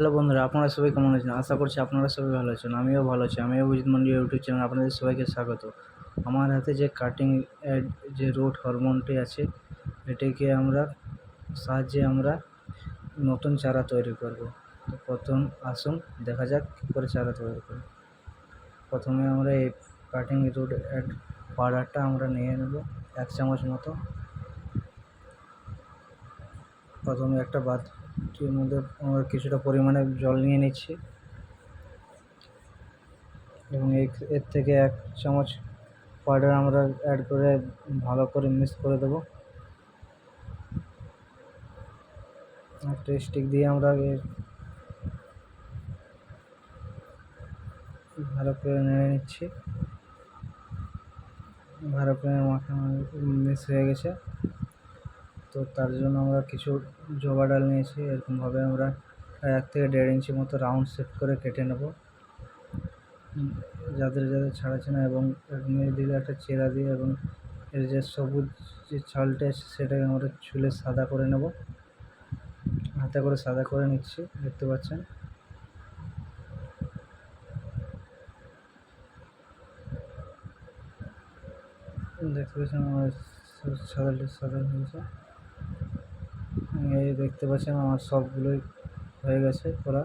Hello বন্ধুরা, আপনারা সবাই কেমন আছেন? আশা করছি আপনারা সবাই ভালো আছেন। আমিও ভালো আছি। আমি অভিজিৎ মন্ডল ইউটিউব চ্যানেল আপনাদের সবাইকে স্বাগত। আমার হাতে যে কাটিং যে রুট হরমোনটি আছে, এটিকে সাহায্যে আমরা নতুন চারা তৈরি করব। তো প্রথম আসুন দেখা যাক কী করে চারা তৈরি করি। প্রথমে আমরা এই কাটিং রুট পাউডারটা আমরা নিয়ে নেব 1 চামচ মতো। প্রথমে একটা বাটির মধ্যে আমরা কিছুটা পরিমাণে জল নিয়ে নিচ্ছি এবং এর থেকে 1 চামচ পাউডার আমরা অ্যাড করে ভালো করে মিক্স করে দেবো। একটা স্টিক দিয়ে আমরা ভালো করে নেড়ে নিচ্ছি। ভালো করে মিক্স হয়ে গেছে। তো তার জন্য আমরা কিছু জবা ডাল নিয়েছি। এরকমভাবে আমরা 1 থেকে 1.5 ইঞ্চি মতো রাউন্ড শেপ করে কেটে নেব, যাদের ছাড়াচ্ছে না, এবং দিলে একটা চেরা দিয়ে এবং এর যে সবুজ যে ছালটা আছে সেটাকে আমরা ছুলে সাদা করে নেব। হাতে করে সাদা করে নিচ্ছি, দেখতে পাচ্ছেন। আমার সাদা হয়েছে। এই দেখতে পাচ্ছেন আমার সবগুলোই হয়ে গেছে করা।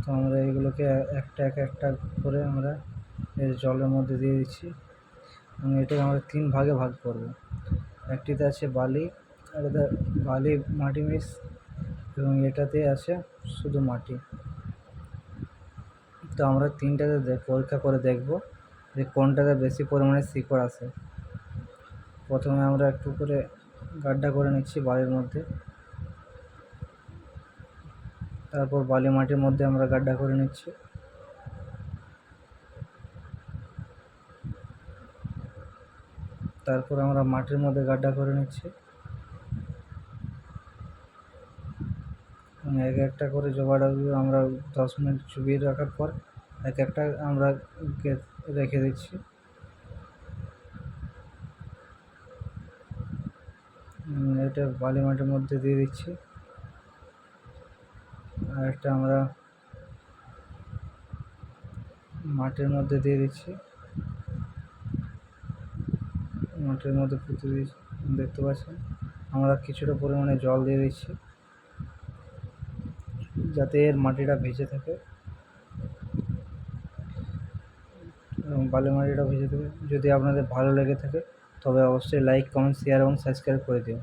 তো আমরা এইগুলোকে একটা করে আমরা এর জলের মধ্যে দিয়ে দিচ্ছি এবং এটাকে আমরা 3 ভাগে ভাগ করব। একটিতে আছে বালি, আর বালি মাটি মিক্স, এবং এটাতে আছে শুধু মাটি। তো আমরা 3টাতে পরীক্ষা করে দেখব যে কোনটাতে বেশি পরিমাণে শিকড় আছে। প্রথমে আমরা একটু করে গাড্ডা করে নিচ্ছি বালির মধ্যে, তারপর বালি মাটির মধ্যে আমরা গাড্ডা করে নিচ্ছি। তারপর আমরা মাটির মধ্যে গাড্ডা করে নিচ্ছি এবং একটা করে জবা ডালগুলো আমরা 10 মিনিট চুবিয়ে রাখার পর একটা আমরা রেখে দিচ্ছি। এটা বালি মাটির মধ্যে দিয়ে দিচ্ছি। আর একটা আমরা মাটির মধ্যে দিয়ে দিচ্ছি, মাটির মধ্যে পুঁতে দিচ্ছি। দেখতে পাচ্ছেন আমরা কিছুটা পরিমাণে জল দিয়ে দিচ্ছি যাতে এর মাটিটা ভেজে থাকে এবং বালি মাটিটা ভেজে থাকে। যদি আপনাদের ভালো লেগে থাকে তবে অবশ্যই লাইক, কমেন্ট, শেয়ার এবং সাবস্ক্রাইব করে দিন।